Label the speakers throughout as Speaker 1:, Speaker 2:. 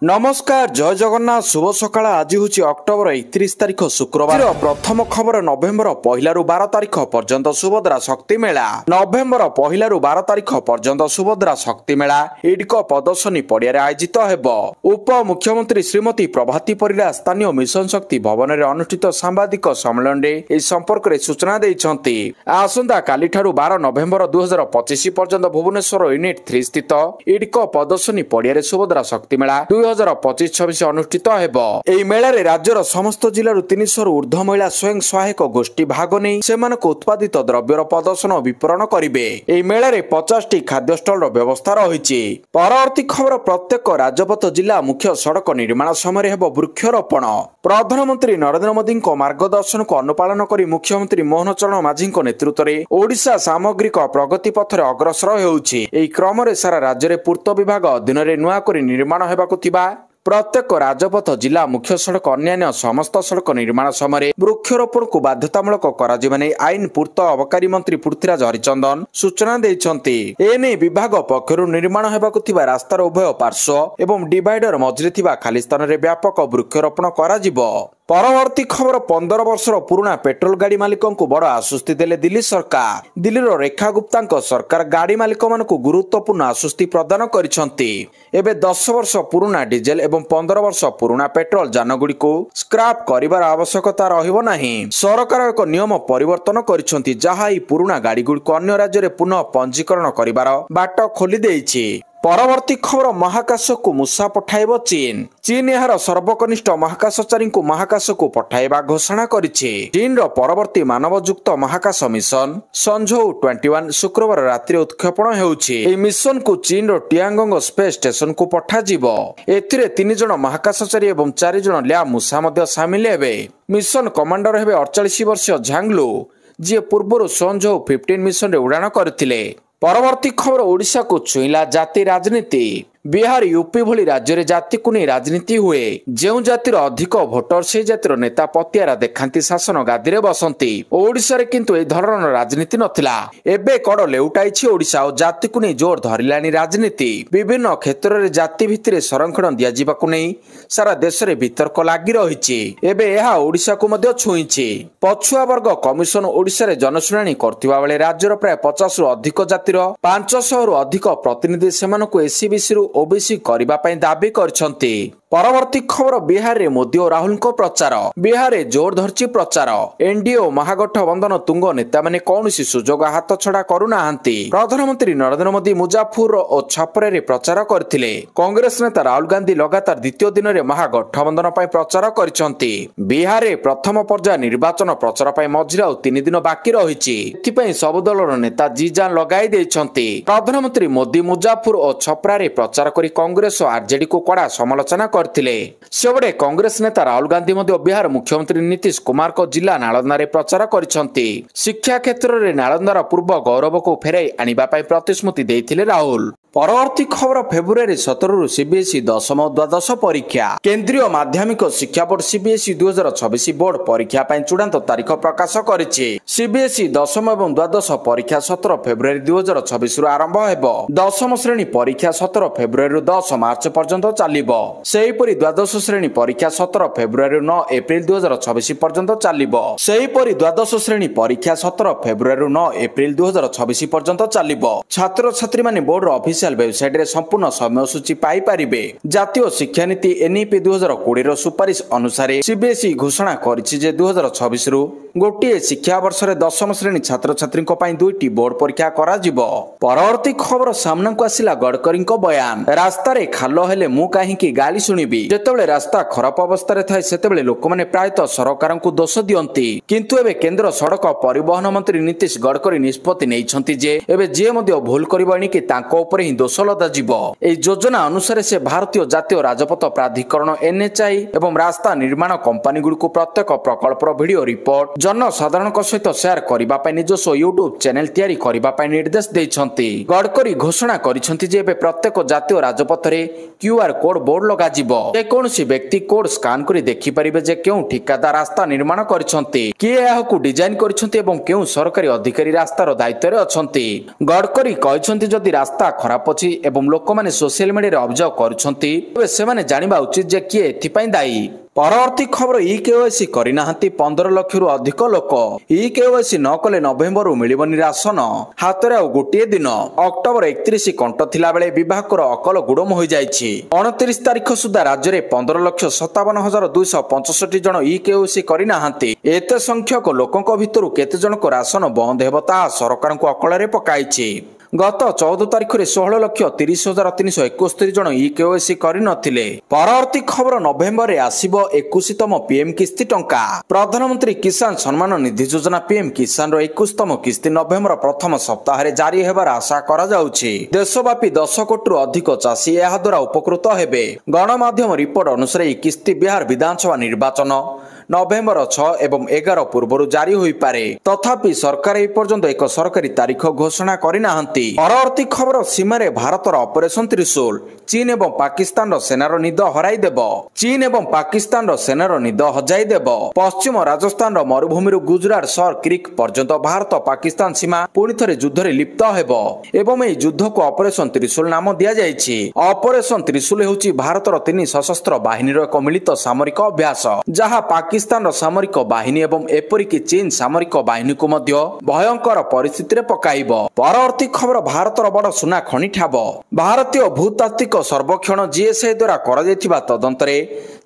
Speaker 1: नमस्कार जय जगन्नाथ शुभ सकाळ आज हूँ अक्टोबर 31 तारिख शुक्रवार प्रथम खबर नवेम्बर 1 रु 12 तारिख पर्यंत सुभद्रा शक्ति मेला नवेम्बर 1 रु 12 तारिख पर्यंत सुभद्रा शक्ति मेला इडको प्रदर्शनी पड़िया आयोजित हेब उप मुख्यमंत्री श्रीमती प्रभाती परिड़ा स्थानीय मिशन शक्ति भवन में अनुष्ठित सांबादिक सम्मेलन में संपर्क में सूचना देइछंती आसंता काली ठारू 12 नवेम्बर 2025 पर्यंत भुवनेश्वर यूनिट 3 स्थित इडको प्रदर्शनी पड़िया सुभद्रा शक्ति मेला 2025-26 अनुष्ठित हेब एई मेलारे राज्यर समस्त जिल्लारु 300 रु ऊर्ध्व महिला स्वयं सहायक गोष्ठी भाग नै सेमानक उत्पादित द्रव्यर प्रदर्शन और विपणन करिवे एई मेलारे 50 टी खाद्य स्टल रो व्यवस्था रहिछि। परवर्ती खबर प्रत्येक राजपथ जिला मुख्य सड़क निर्माण समय हेब वृक्षरोपण प्रधानमंत्री नरेंद्र मोदी मार्गदर्शन को अनुपालन करी मुख्यमंत्री मोहन चरण माझी नेतृत्व में ओडिशा सामग्रिक प्रगति पथरे अग्रसर हेउछि। एई क्रम रे सारा राज्य रे पूर्त विभाग अधीन रे नुआ करी निर्माण हेबाकु थिबा प्रत्येक राजपथ जिला मुख्य सड़क अन्य समस्त सड़क निर्माण समय वृक्षरोपण को बाध्यतामूलक कराजिबा आईन पूर्त अबकारी मंत्री पृथ्वीराज हरिचंदन सूचना देइछंती। एने विभाग पक्षरु निर्माण हेबाकु थिबा रास्तार उभय पार्श्व एवं डिवाइडर मझिरे थिबा खाली स्थान रे व्यापक वृक्षरोपण कराजिबो। परवर्ती खबर 15 वर्षर पुराना पेट्रोल गाड़ी मालिकों को बड़ आश्वस्ति देले दिल्ली सरकार। दिल्लीर रेखा गुप्ता सरकार गाड़ी मालिक मानकु गुरुत्वपूर्ण आश्वस्ति प्रदान करिसंती। एबे 10 वर्ष पुराना डीजेल एवं 15 वर्ष पुराना पेट्रोल यान गुडी को स्क्रैप करिवार आवश्यकता रहिबो नाही। सरकार एक नियम परिवर्तन करिसंती जहा ई पुराना गाड़ी गुडी को अन्य राज्य रे पुनः पंजीकरण करिवार बाट खोली देइछि। परवर्ती खबर महाकाश को मूषा पठाइब चीन। चीन यार सर्वकनिष्ठ महाकाशचारी को महाकाश को पठाइबा घोषणा करिछि। चीन रो परवर्ती मानवयुक्त महाकाश मिशन संझौ 21 शुक्रवार रात्रि उत्क्षेपण हेउछि। एई मिशन को चीन रो टियांगोंग स्पेस स्टेशन को पठाजिबो। एथिरे 3 जण महाकाशचारी एवं 4 जण ल्या मूषा मध्ये शामिल हेबे। मिशन कमांडर हेबे 48 वर्षीय झांगलू जे पूर्वरु संझौ 15 मिशन रे उड़ाण करथिले। परवर्ती खबर ओडिशा को छुईला जाति राजनीति। बिहार यूपी भली राज्य में जाति को नहीं राजनीति हुए जो जातिर अधिक भोटर से जातिर नेता पतियारा देखांती शासन गादी रे बसंती। ओडिशा रे किंतु ए धरण राजनीति नथिला। एबे कड़ लेउटाइछि ओडिशा और जाति को नहीं जोर धरिलानी राजनीति। विभिन्न क्षेत्र रे जाति भितरे संरक्षण दिया जिबा को नहीं सारा देश रे वितर्क लागि रहिछि। एबे एहा ओडिशा को मध्य छुईछि। पछुआ वर्ग कमिशन ओडिशा रे जनशुनानी करथिबा बेले राज्यर प्राय 50 रु अधिक जातिर 500 रु अधिक प्रतिनिधि सेमानकु एससीबीसी रु ओबीसी करिबा पई दाबी करछंती। परवर्ती खबर बिहार रे मोदी और राहुल को प्रचार। बिहार रे जोर धरछि प्रचार। एनडीए और महागठबंधन तुंग नेता माने कौनसी सुजोग हाथ छड़ा करूनाहांती। प्रधानमंत्री नरेंद्र मोदी मुजाफर और छपरे रे प्रचार करथिले। कांग्रेस नेता राहुल गांधी लगातार द्वितीय दिन रे महागठबंधन पई प्रचार करछंती। बिहार रे प्रथम पर्याय निर्वाचन प्रचार पई मझिरे और 3 दिन बाकी रहिछि। एथिपई सब दलर नेता जी जान लगाई दैछंती। प्रधानमंत्री मोदी मुजाफर और छपरा रे प्रचार करी कांग्रेस और आरजेडी को कड़ा समालोचना करथिले। सेबडे कांग्रेस नेता राहुल गांधी मध्य बिहार मुख्यमंत्री नीतीश कुमार को जिला नालंदा रे प्रचार करिसंती। शिक्षा क्षेत्र रे नालंदार पूर्व गौरव को फेराई आनिबा पई प्रतिश्रुति देइथिले राहुल। परवर्ती खबर फेब्रुआरी 17 रु सीबीएसई दशम और द्वादश परीक्षा। केंद्रीय माध्यमिक शिक्षा बोर्ड सीबीएसई 2026 बोर्ड परीक्षा पई चूड़ांत तारीख प्रकाश करिछि। सीबीएसई दशम एवं द्वादश परीक्षा 17 फेब्रुआरी 2026 रु आरंभ हेबो। दशम श्रेणी परीक्षा 17 फेब्रुआरी रु 10 मार्च पर्यंत चलिबो। सेहीपरि द्वादश श्रेणी परीक्षा 17 फेब्रुआरी रु 9 एप्रिल 2026 पर्यंत चलिबो। सेहीपरि द्वादश श्रेणी परीक्षा 17 फेब्रुआरी रु 9 एप्रिल 2026 पर्यंत चलिबो। छात्र छात्री माने बोर्ड ऑफिस वेबसाइट रे संपूर्ण समयसूची पाई पारिबे। जातीय शिक्षा नीति एनईपी 2020 रो सुपारिश अनुसार सीबीएसई घोषणा करिछि जे 2026 रु गोटिए शिक्षा वर्ष रे दशम श्रेणी छात्र छात्री को पई 2टी बोर्ड परीक्षा करा जिवो। परवर्ती खबर सामना को आसिला गडकरी को बयान। रास्ता रे खालो हेले मु काहे की गाली सुनिबी। जेतेबेले रास्ता खराब अवस्था रे थाए सेतेबेले लोक माने प्रायतः सरकार को दोष दियंती। किंतु एबे केंद्र सड़क परिवहन मंत्री नीतीश गडकरी निष्पत्ति नेइछंती जे एबे जे मध्ये भूल करबानी कि तांको ऊपर ही दोष लदा जीवो। एई योजना अनुसार से भारतीय जातीय राजपथ प्राधिकरण एनएचआई एवं रास्ता निर्माण कंपनी गुडी को प्रत्येक प्रकल्पर वीडियो रिपोर्ट जनसाधारण सहित शेयर करबा पई निजस्व यूट्यूब चैनल तैयारी करबा पई निर्देश दैछंती। गडकरी घोषणा करिसंती जे प्रत्येक जातीय राजपथ रे क्यूआर कोड बोर्ड लगा जिवो। जे कोनसी व्यक्ति कोड स्कैन करी देखि परिबे जे केउ ठिकादार रास्ता निर्माण करिसंती, किए एहाकू डिजाइन करिसंती एवं केउ सरकारी अधिकारी रास्तार दायित्व रे अछंती। गडकरी कहिसंती जदि रास्ता खराब ବ୍ୟାପୁଛି ଏବଂ ଲୋକମାନେ ସୋସିଆଲ ମିଡିଆରେ ଅଭିଯୋଗ କରୁଛନ୍ତି, ତେବେ ସେମାନେ ଜାଣିବା ଉଚିତ ଯେ କିଏ ଏଥିପାଇଁ ଦାୟୀ। ପରବର୍ତ୍ତୀ ଖବର ଇକେୱାଇସି କରିନାହାନ୍ତି 15 ଲକ୍ଷରୁ ଅଧିକ ଲୋକ। ଇକେୱାଇସି ନ କଲେ ନଭେମ୍ବରରୁ ମିଳିବନି ରାସନ। ହାତରେ ଆଉ ଗୋଟିଏ ଦିନ। ଅକ୍ଟୋବର 31 କଣ୍ଟ ଥିଲାବେଳେ ବିଭାଗର ଅକଲ ଗୁଡମ ହୋଇଯାଇଛି। 29 ତାରିଖ ସୁଦ୍ଧା ରାଜ୍ୟରେ 15,57,265 ଜଣ ଇକେୱାଇସି କରିନାହାନ୍ତି। ଏତେ ସଂଖ୍ୟକ ଲୋକଙ୍କ ଭିତରୁ କେତେ ଜଣଙ୍କ ରାସନ ବନ୍ଦ ହେବ ତାହା ସରକାରଙ୍କୁ ଅକଳରେ ପକାଇଛି। ଗତ 14 ତାରିଖରେ 16,30,371 ଜଣ ଇକେୱାଇସି କରିନଥିଲେ। ପରବର୍ତ୍ତୀ ଖବର ନଭେମ୍ବରରେ ଆସିବ 21ତମ ପିଏମ୍ କିସ୍ତି ଟଙ୍କା। ପ୍ରଧାନମନ୍ତ୍ରୀ କିଷାନ ସମ୍ମାନ ନିଧି ଯୋଜନା ପିଏମ୍ କିଷାନର 21ତମ କିସ୍ତି ନଭେମ୍ବର ପ୍ରଥମ ସପ୍ତାହରେ ଜାରି ହେବାର ଆଶା କରାଯାଉଛି। ଦେଶବ୍ୟାପୀ 10 କୋଟିରୁ ଅଧିକ ଚାଷୀ ଏହା ଦ୍ୱାରା ଉପକୃତ ହେବେ। ଗଣମାଧ୍ୟମ ରିପୋର୍ଟ ଅନୁସାରେ ଏହି କିସ୍ତି ବିହାର ବିଧାନସଭା ନିର୍ବାଚନ ନଭେମ୍ବର 6 ଏବଂ 11 ପୂର୍ବରୁ ଜାରି ହୋଇପାରେ। ତଥାପି ସରକାର ଏପର୍ଯ୍ୟନ୍ତ ଏକ ସରକାରୀ ତାରିଖ ଘୋଷଣା କରିନାହାନ୍ତି। ପରବର୍ତ୍ତୀ ଖବର ସୀମାରେ ଭାରତର ଅପରେସନ ତ୍ରିଶୂଳ ଚୀନ ଏବଂ ପାକିସ୍ତାନର ସେନାର ନିଦ ହରାଇଦେବ। ଚୀନ ଏବଂ ପାକିସ୍ତାନର ସେନାର ନିଦ ହଜାଇଦେବ। ପଶ୍ଚିମ ରାଜସ୍ଥାନର ମରୁଭୂମିରୁ ଗୁଜରାଟ ସହର କ୍ରିକ୍ ପର୍ଯ୍ୟନ୍ତ ଭାରତ ପାକିସ୍ତାନ ସୀମା ପୁଣି ଥରେ ଯୁଦ୍ଧରେ ଲିପ୍ତ ହେବ ଏବଂ ଏହି ଯୁଦ୍ଧକୁ ଅପରେସନ ତ୍ରିଶୂଳ ନାମ ଦିଆଯାଇଛି। ଅପରେସନ ତ୍ରିଶୂଳ ହେଉଛି ଭାରତର 3 ସଶସ୍ତ୍ର ବାହିନୀର ଏକ ମିଳିତ ସାମରିକ ଅଭ୍ୟାସ, ଯାହା ପାକିସ୍ତାନର ସାମରିକ ବାହିନୀ ଏବଂ ଏପରିକି ଚୀନ ସାମରିକ ବାହିନୀକୁ ମଧ୍ୟ ଭୟଙ୍କର ପରିସ୍ଥିତିରେ ପକାଇବ। ପରବର୍ତ୍ତୀ ଖବର ଭାରତର ବଡ଼ ସୁନା ଖଣି ଠାବ। ଭାରତୀୟ ଭୂତାତ୍ତ୍ୱିକ ସର୍ବେକ୍ଷଣ ଜିଏସ୍ଆଇ ଦ୍ୱାରା କରାଯାଇଥିବା ତଦନ୍ତରେ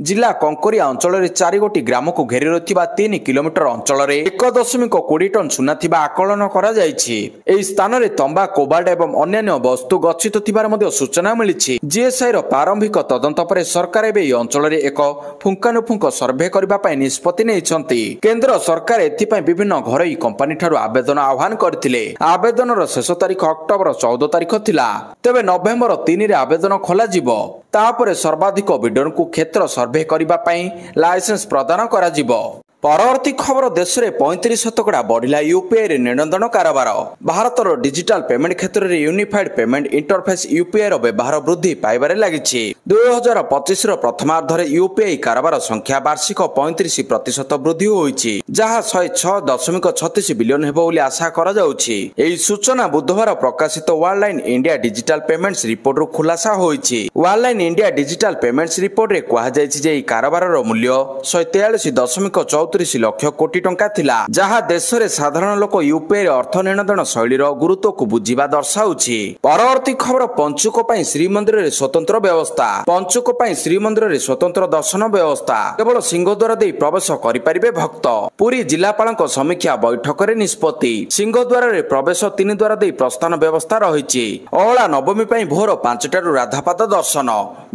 Speaker 1: ଜିଲ୍ଲା କଙ୍କରିଆ ଅଞ୍ଚଳରେ 4 ଗ୍ରାମକୁ ଘେରି ରହିଥିବା 3 କିଲୋମିଟର ଅଞ୍ଚଳରେ 1.20 ଟନ ସୁନା ଥିବା ଆକଳନ କରାଯାଇଛି। ଏହି ସ୍ଥାନରେ ତମ୍ବା, କୋବାଲ୍ଟ ଏବଂ ଅନ୍ୟାନ୍ୟ ବସ୍ତୁ ଗଚ୍ଛିତ ଥିବାର ମଧ୍ୟ ସୂଚନା ମିଳିଛି। ଜିଏସ୍ଆଇର ପ୍ରାରମ୍ଭିକ ତଦନ୍ତ ପରେ ସରକାର ଏବେ ଏହି ଅଞ୍ଚଳରେ ଏକ ପୁଙ୍ଖାନୁପୁଙ୍ଖ ସର୍ଭେ କରିବା ପାଇଁ ନିଷ୍ପତ୍ତି ନେଇଛନ୍ତି। କେନ୍ଦ୍ର ସରକାର ଏଥିପାଇଁ ବିଭିନ୍ନ ଘରୋଇ କମ୍ପାନୀଠାରୁ ଆବେଦନ ଆହ୍ୱାନ କରିଥିଲେ। ଆବେଦନର ଶେଷ ତାରିଖ ଅକ୍ଟୋବର 14 ତାରିଖ ଥିଲା। ତେବେ ନଭେମ୍ବର 3ରେ ଆବେଦନ ଖୋଲାଯିବ। ତାପରେ ସର୍ବାଧିକ ବିଡରଙ୍କୁ କ୍ଷେତ୍ର ସର୍ଭେ କରିବା ପାଇଁ ଲାଇସେନ୍ସ ପ୍ରଦାନ କରାଯିବ। ପରବର୍ତ୍ତୀ ଖବର ଦେଶରେ 35% ବଢିଲା ୟୁପିଆଇରେ ନେଣଦେଣ କାରବାର। ଭାରତର ଡିଜିଟାଲ ପେମେଣ୍ଟ କ୍ଷେତ୍ରରେ ୟୁନିଫାଏଡ ପେମେଣ୍ଟ ଇଣ୍ଟରଫେସ୍ ୟୁପିଆଇର ବ୍ୟବହାର ବୃଦ୍ଧି ପାଇବାରେ ଲାଗିଛି। 2025ର ପ୍ରଥମାର୍ଦ୍ଧରେ ୟୁପିଆଇ କାରବାର ସଂଖ୍ୟା ବାର୍ଷିକ 35% ବୃଦ୍ଧି ହୋଇଛି, ଯାହା 106.36 ବିଲିୟନ ହେବ ବୋଲି ଆଶା କରାଯାଉଛି। ଏହି ସୂଚନା ବୁଧବାର ପ୍ରକାଶିତ ୱାର୍ଲଡଲାଇନ ଇଣ୍ଡିଆ ଡିଜିଟାଲ ପେମେଣ୍ଟସ୍ ରିପୋର୍ଟରୁ ଖୁଲାସା ହୋଇଛି। ୱାର୍ଲଡଲାଇନ ଇଣ୍ଡିଆ ଡିଜିଟାଲ ପେମେଣ୍ଟସ୍ ରିପୋର୍ଟରେ କୁହାଯାଇଛି ଯେ ଏହି କାରବାରର ମୂଲ୍ୟ 143.34 ଲକ୍ଷ କୋଟି ଟଙ୍କା ଥିଲା, ଯାହା ଦେଶରେ ସାଧାରଣ ଲୋକ ୟୁପିଆଇର ଅର୍ଥ ନେଣଦେଣ ଶୈଳୀର ଗୁରୁତ୍ୱକୁ ବୁଝିବା ଦର୍ଶାଉଛି। ପରବର୍ତ୍ତୀ ଖବର ପଞ୍ଚୁକ ପାଇଁ ଶ୍ରୀମନ୍ଦିରରେ ସ୍ୱତନ୍ତ୍ର ବ୍ୟବସ୍ଥା। ପଞ୍ଚୁକ ପାଇଁ ଶ୍ରୀମନ୍ଦିରରେ ସ୍ୱତନ୍ତ୍ର ଦର୍ଶନ ବ୍ୟବସ୍ଥା। କେବଳ ସିଂହଦ୍ୱାର ଦେଇ ପ୍ରବେଶ କରିପାରିବେ ଭକ୍ତ। ପୁରୀ ଜିଲ୍ଲାପାଳଙ୍କ ସମୀକ୍ଷା ବୈଠକରେ ନିଷ୍ପତ୍ତି। ସିଂହଦ୍ୱାରରେ ପ୍ରବେଶ, 3 ଦ୍ୱାର ଦେଇ ପ୍ରସ୍ଥାନ ବ୍ୟବସ୍ଥା ରହିଛି। ଅଁଳା ନବମୀ ପାଇଁ ଭୋର 5ଟାରୁ ରାଧାପାଦ ଦର୍ଶନ।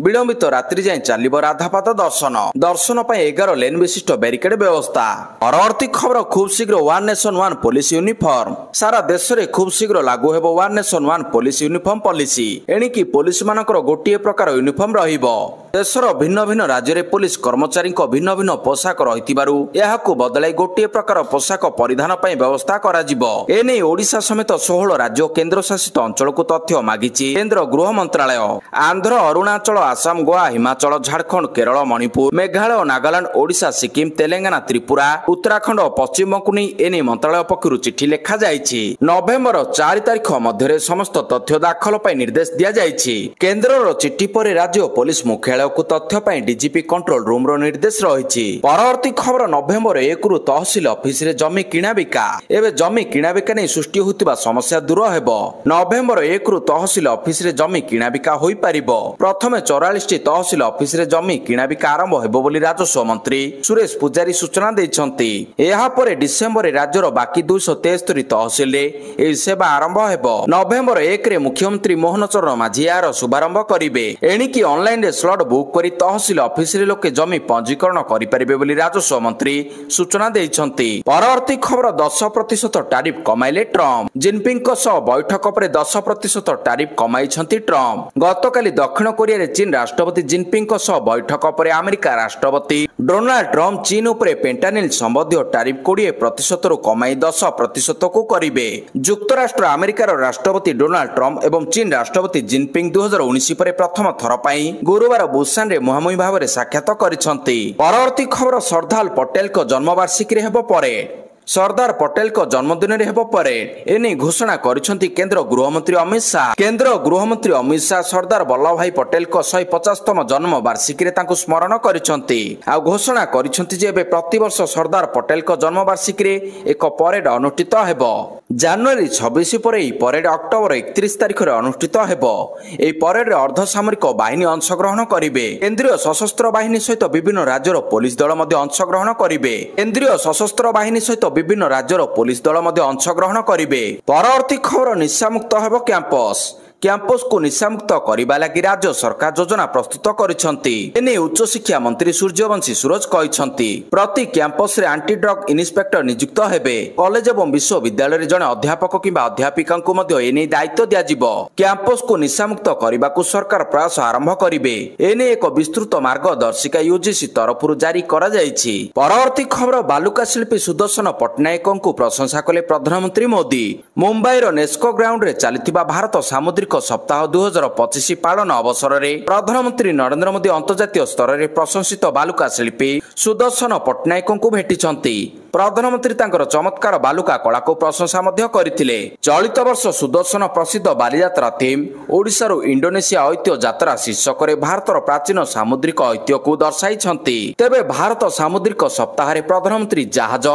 Speaker 1: ବିଳମ୍ବିତ ରାତ୍ରି ଯାଏଁ ଚାଲିବ ରାଧାପାଦ ଦର୍ଶନ। ଦର୍ଶନ ପାଇଁ 11 ଲେନ୍ ବିଶିଷ୍ଟ ବ୍ୟାରିକେଡ୍ ବ୍ୟବସ୍ଥା। ପରବର୍ତ୍ତୀ ଖବର ଖୁବ୍ ଶୀଘ୍ର one nation one police uniform. ସାରା ଦେଶରେ ଖୁବ୍ ଶୀଘ୍ର ଲାଗୁ ହେବ one nation one police uniform policy. ଏଣିକି ପୋଲିସ ମାନଙ୍କର ଗୋଟିଏ ପ୍ରକାର ୟୁନିଫର୍ମ ରହିବ। ଦେଶର ଭିନ୍ନ ଭିନ୍ନ ରାଜ୍ୟରେ ପୋଲିସ କର୍ମଚାରୀଙ୍କ ଭିନ୍ନ ଭିନ୍ନ ପୋଷାକ ରହିଥିବାରୁ ଏହାକୁ ବଦଳାଇ ଗୋଟିଏ ପ୍ରକାର ପୋଷାକ ପରିଧାନ ପାଇଁ ବ୍ୟବସ୍ଥା କରାଯିବ। ଏନେଇ ଓଡ଼ିଶା ସମେତ 16 ରାଜ୍ୟ ଓ କେନ୍ଦ୍ରଶାସିତ ଅଞ୍ଚଳକୁ ତଥ୍ୟ ମାଗିଛି କେନ୍ଦ୍ର ଗୃହ ମନ୍ତ୍ରାଳୟ। ଆନ୍ଧ୍ର, ଅରୁଣାଚଳ, ଆସାମ, ଗୋଆ, ହିମାଚଳ, ଝାଡ଼ଖଣ୍ଡ, କେରଳ, ମଣିପୁର, ମେଘାଳୟ, ନାଗାଲାଣ୍ଡ, ଓଡ଼ିଶା, ସିକିମ, ତେଲେଙ୍ଗାନା, ତ୍ରିପୁରା, ଉତ୍ତରାଖଣ୍ଡ ଓ ପଶ୍ଚିମବଙ୍ଗକୁ ନେଇ ଏନେଇ ମନ୍ତ୍ରାଳୟ ପକ୍ଷରୁ ଚିଠି ଲେଖାଯାଇଛି। ନଭେମ୍ବର 4 ତାରିଖ ମଧ୍ୟରେ ସମସ୍ତ ତଥ୍ୟ ଦାଖଲ ପାଇଁ ନିର୍ଦ୍ଦେଶ ଦିଆଯାଇଛି। କେନ୍ଦ୍ରର ଚିଠି ପରେ ରାଜ୍ୟ ପୋଲିସ ମୁଖ୍ୟାଳୟକୁ ତଥ୍ୟ ପାଇଁ ଡିଜିପି କଣ୍ଟ୍ରୋଲ ରୁମର ନିର୍ଦ୍ଦେଶ ରହିଛି। ପରବର୍ତ୍ତୀ ଖବର ନଭେମ୍ବର 1ରୁ ତହସିଲ ଅଫିସରେ ଜମି କିଣାବିକା। ଏବେ ଜମି କିଣାବିକା ନେଇ ସୃଷ୍ଟି ହୋଇଥିବା ସମସ୍ୟା ଦୂର ହେବ। ନଭେମ୍ବର 1ରୁ ତହସିଲ ଅଫିସରେ ଜମି କିଣାବିକା ହୋଇପାରିବ। ପ୍ରଥମେ 44ଟି ତହସିଲ ଅଫିସରେ ଜମି କିଣାବିକା ଆରମ୍ଭ ହେବ ବୋଲି ରାଜସ୍ୱ ମନ୍ତ୍ରୀ ସୁରେଶ ପୂଜାରୀ ସୂଚନା ଦେଇଛନ୍ତି। ଏହାପରେ ଡିସେମ୍ବରରେ ରାଜ୍ୟର ବାକି 273 ତହସିଲରେ ଏହି ସେବା ଆରମ୍ଭ ହେବ। ନଭେମ୍ବର 1ରେ ମୁଖ୍ୟମନ୍ତ୍ରୀ ମୋହନ ଚରଣ ମାଝୀ ଏହାର ଶୁଭାରମ୍ଭ କରିବେ। ଏଣିକି ଅନଲାଇନରେ ସ୍ଲଟ ବୁକ୍ କରି ତହସିଲ ଅଫିସରେ ଲୋକେ ଜମି ପଞ୍ଜୀକରଣ କରିପାରିବେ ବୋଲି ରାଜସ୍ୱ ମନ୍ତ୍ରୀ ସୂଚନା ଦେଇଛନ୍ତି। ପରବର୍ତ୍ତୀ ଖବର 10% ଟାରିଫ କମାଇଲେ ଟ୍ରମ୍ପ। ଜିନପିଙ୍ଗଙ୍କ ସହ ବୈଠକ ପରେ 10% ଟାରିଫ କମାଇଛନ୍ତି ଟ୍ରମ୍ପ। ଗତକାଲି ଦକ୍ଷିଣ କୋରିଆରେ ଚୀନ ରାଷ୍ଟ୍ରପତି ଜିନପିଙ୍ଗଙ୍କ ସହ ବୈଠକ ପରେ ଆମେରିକା ରାଷ୍ଟ୍ରପତି ଡୋନାଲ୍ଡ ଟ୍ରମ୍ପ ଚୀନ ଉପରେ ପେଣ୍ଟାନିଲ ସମ୍ବନ୍ଧୀୟ ଟାରିଫ 20%ରୁ କମାଇ 10%କୁ କରିବେ। ଯୁକ୍ତରାଷ୍ଟ୍ର ଆମେରିକାର ରାଷ୍ଟ୍ରପତି ଡୋନାଲ୍ଡ ଟ୍ରମ୍ପ ଏବଂ ଚୀନ ରାଷ୍ଟ୍ରପତି ଜିନପିଙ୍ଗ 2019 ପରେ ପ୍ରଥମ ଥର ପାଇଁ ଗୁରୁବାର ବୁସାନରେ ମୁହାଁମୁହିଁ ଭାବରେ ସାକ୍ଷାତ କରିଛନ୍ତି। ପରବର୍ତ୍ତୀ ଖବର ସର୍ଦ୍ଦାର ପଟେଲଙ୍କ ଜନ୍ମବାର୍ଷିକୀରେ ହେବ ପରେଡ୍। सरदार पटेल को जन्मदिन में हेब परेड एने घोषणा करिसेंती केंद्र गृहमंत्री अमित शाह। केंद्र गृहमंत्री अमित शाह सरदार वल्लभ भाई पटेल को 150तम जन्म वार्षिकी रे तांको स्मरण करिसेंती आ घोषणा करिसेंती जे प्रतिवर्ष सरदार पटेल को जन्म वार्षिकी रे एक परेड अनुष्ठित हेब। जनवरी 26 पर यह परेड अक्टोबर 31 तारिख में अनुष्ठित हेब। एही परेड रे अर्धसामरिक बाहिनी अंशग्रहण करिवे। केंद्रीय सशस्त्र बाहिनी सहित विभिन्न राज्यर पुलिस दल मध्ये अंशग्रहण करिवे। केंद्रीय सशस्त्र बाहिनी सहित विभिन्न राज्यर पुलिस दल मध्ये अंशग्रहण करिवे। परवर्ती खबर निशामुक्त हेब कैंपस। कैंपस को निशामुक्त करने लगी राज्य सरकार योजना प्रस्तुत करिसेंती। एने उच्च शिक्षा मंत्री सूर्यवंशी सूरज कहिसेंती प्रति कैंपस रे एंटी ड्रग इन्स्पेक्टर नियुक्त हेबे। कॉलेज एवं विश्वविद्यालय रे जने अध्यापक किंबा अध्यापिका को मध्ये एने दायित्व दियाजिबो। कैंपस को निशामुक्त करने सरकार प्रयास आरंभ करिवे। एने एक विस्तृत मार्गदर्शिका यूजीसी तरफरु जारी करा जायछि। परवर्ती खबर बालुका शिल्पी सुदर्शन पट्टनायक को प्रशंसा कले प्रधानमंत्री मोदी। मुंबई रो नेस्को ग्राउंड रे चलिथिबा भारत सामुद्रिक सप्ताह 2025 पालन अवसर में प्रधानमंत्री नरेंद्र मोदी अंतर्जातीय स्तर में प्रशंसित बालुका शिल्पी सुदर्शन पट्टनायक को भेटिछंती। प्रधानमंत्री तांकर चमत्कार बालुका कला को प्रशंसा मध्य करथिले। चलित वर्ष सुदर्शन प्रसिद्ध बालीयात्रा थीम ओडिशा रो इंडोनेशिया ऐतिह्य यात्रा शीर्षक रे भारतर प्राचीन सामुद्रिक ऐतिह्य को दर्शाइछंती। तेबे भारत सामुद्रिक सप्ताह रे प्रधानमंत्री जहाज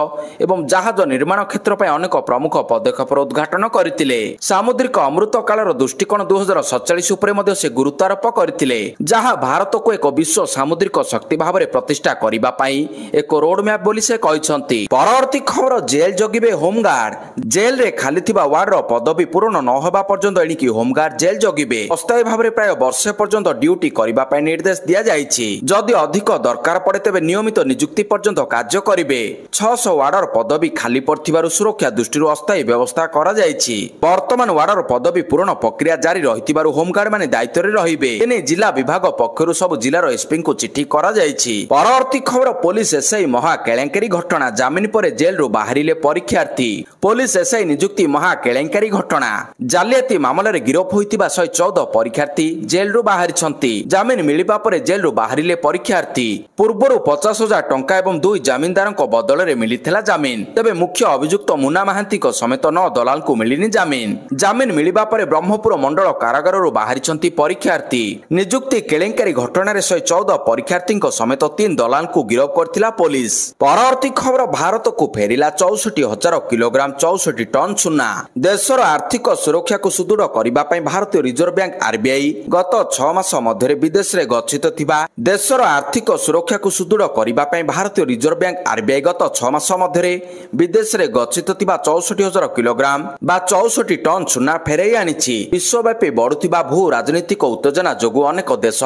Speaker 1: एवं जहाज निर्माण क्षेत्र पर अनेक प्रमुख पदक्षेप उद्घाटन करथिले। सामुद्रिक अमृत कालर दृष्टिकोण 2047 उपरे मध्ये से गुरुत्वारोप करथिले, जहा भारत को एक विश्व सामुद्रिक शक्ति भाव में प्रतिष्ठा करिबा पई एक रोड मैप बोली से कहिसंती। परवर्ती खबर जेल जगिबे होमगार्ड। जेल रे खाली थिबा वार्ड रो पदवी पूर्ण न होबा पर्यंत एणिकी होमगार्ड जेल जगिबे। अस्थायी भाव में प्राय वर्षे पर्यंत ड्यूटी करिबा पई निर्देश दिया जायछि। जदि अधिक दरकार पड़े तेबे नियमित नियुक्ति पर्यंत कार्य करिवे। 600 वार्डर पदवी खाली पड़थिबारु सुरक्षा दृष्टि अस्थायी व्यवस्था करा जायछि। वर्तमान वार्डर पदवी पूर्ण प्रक्रिया जारी रहिथिबारु होमगार्ड माने दायित्व रे रहिबे। एने जिला विभाग पक्षरु सब जिलार एसपी को चिठी करा जायछि। परवर्ती खबर पुलिस एसआई महा केलेंकारी घटना जामिन पर जेल रु बाहरिले परीक्षार्थी। पुलिस एसआई नियुक्ति महा केलेंकारी घटना जालियाती मामला रे गिरफ होइतिबा 114 परीक्षार्थी जेल रु बाहरिछंती। जामिन मिलिबा परे जेल रु बाहरिले परीक्षार्थी। पूर्वरु 50,000 टंका एवं 2 जामिनदार बदल रे मिलिथिला जामिन। तेबे मुख्य अभियुक्त मुना महांती को समेत 9 दलाल को मिलिनी जामिन। जामिन मिलिबा परे ब्रह्मपुर मंडल कारागार रु बाहरिछंती परीक्षार्थी। नियुक्ति केलेंकारी घटना रे 114 परीक्षार्थी समेत 3 दलाल को गिरफ करथिला पुलिस। परवर्ती खबर भारत को फेरिला 64,000 किलोग्राम 64 टन सुना। देशर आर्थिक सुरक्षा को सुदृढ़ करबा पई भारतीय रिजर्व बैंक आरबीआई गत 6 मास मध्य विदेश रे गच्छित थिबा देशर आर्थिक सुरक्षा को सुदृढ़ करबा पई भारतीय रिजर्व बैंक आरबीआई गत 6 मास मध्य विदेश रे गच्छित थिबा 64,000 किलोग्राम बा 64 टन सुना फेराई आनिछि। विश्वव्यापी बढ़ुथिबा भू राजनीतिक उत्तेजना जोगु अनेक देश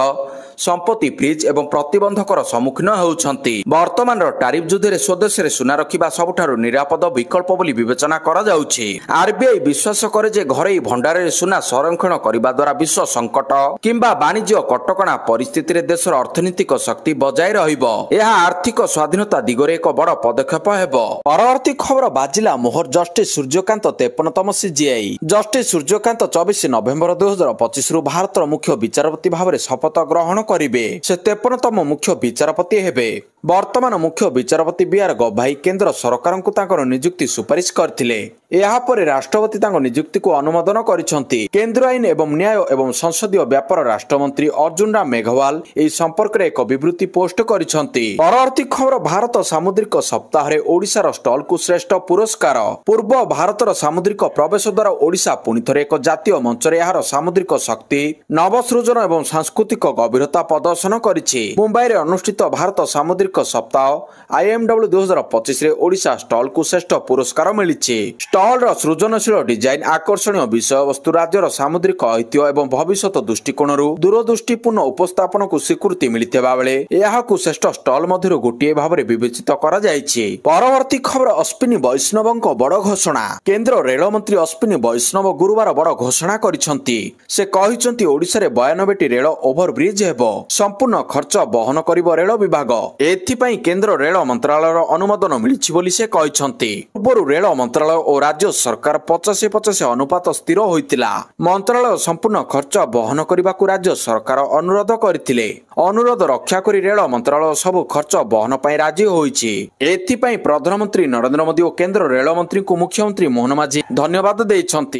Speaker 1: संपत्ति फ्रीज एवं प्रतिबंधकर सम्मुखीन होउछंती। वर्तमान टारिफ युद्ध रे स्वदेश रे सुना रखिबा सबठारु निरापद विकल्प बोली विवेचना करा जाउछि। आरबीआई विश्वास करे जे घरे भंडार रे सुना संरक्षण करबा द्वारा विश्व संकट किंबा वाणिज्य कटकणा परिस्थिति रे देशर अर्थनीतिक शक्ति बजाय रहिबो। एहा आर्थिक स्वाधीनता दिगरे एक बड़ पदक्षेप हेबो। परवर्ती खबर बाजिला मोहर जस्टिस सूर्यकांत 53तम सीजीआई। जस्टिस सूर्यकांत 24 नवेम्बर 2025 रु भारतर मुख्य विचारपति भाव में शपथ ग्रहण करिवे। से 53तम मुख्य विचारपति हेबे। वर्तमान मुख्य विचारपति बीआर गवाई केंद्र सरकार को तांकर नियुक्ति सुपारिश करथिले। एहा परे राष्ट्रपति तांको नियुक्ति को अनुमोदन करिसंती। केंद्र आईन एवं न्याय एवं संसदीय व्यापार राष्ट्रमंत्री अर्जुन राम मेघवाल एही संपर्क रे एक विवृत्ति पोस्ट करिसंती। परवर्ती खबर भारत सामुद्रिक सप्ताह रे ओडिसा स्टॉल को श्रेष्ठ पुरस्कार। पूर्व भारतर सामुद्रिक प्रवेश द्वारा ओडिशा पुनि थरे एक जातीय मंच रे यार सामुद्रिक शक्ति नवसृजन एवं सांस्कृतिक गभीरता प्रदर्शन करिछि। मुंबई रे अनुष्ठित भारत सामुद्रिक सप्ताह आईएमडब्ल्यू 2025 रे ओडिशा स्टॉल को श्रेष्ठ पुरस्कार मिलिछि। स्टॉल रो सृजनशील डिजाइन आकर्षणीय विषय वस्तु राज्यर सामुद्रिक ऐतिह्य एवं भविष्यत दृष्टिकोणरू दूरदृष्टिपूर्ण उपस्थापन को स्वीकृति मिलिथिबा बेले एहाकु श्रेष्ठ स्टॉल मध्यरु गोटिए भाव में विवेचित करा जायछि। परवर्ती खबर अश्विनी वैष्णवଙ୍କ बड़ घोषणा। केंद्र रेल मंत्री अश्विनी वैष्णव गुरुवार बड़ घोषणा करिसंती। से कहिसंती ओडिसा रे 92टी रेल ओभरब्रिज हेबो। संपूर्ण खर्च बहन करिबो रेल विभाग। एथिपई केंद्र रेल मंत्रालयर अनुमोदन मिलिछि बोली से कहिसंती। पूर्व रेल मंत्रालय और ରାଜ୍ୟ ସରକାର 50-50 ଅନୁପାତ ସ୍ଥିର ହୋଇଥିଲା। ମନ୍ତ୍ରାଳୟ ସମ୍ପୂର୍ଣ୍ଣ ଖର୍ଚ୍ଚ ବହନ କରିବାକୁ ରାଜ୍ୟ ସରକାର ଅନୁରୋଧ କରିଥିଲେ। ଅନୁରୋଧ ରକ୍ଷା କରି ରେଳ ମନ୍ତ୍ରାଳୟ ସବୁ ଖର୍ଚ୍ଚ ବହନ ପାଇଁ ରାଜି ହୋଇଛି। ଏଥିପାଇଁ ପ୍ରଧାନମନ୍ତ୍ରୀ ନରେନ୍ଦ୍ର ମୋଦି ଓ କେନ୍ଦ୍ର ରେଳ ମନ୍ତ୍ରୀଙ୍କୁ ମୁଖ୍ୟମନ୍ତ୍ରୀ ମୋହନ ମାଝୀ ଧନ୍ୟବାଦ ଦେଇଛନ୍ତି।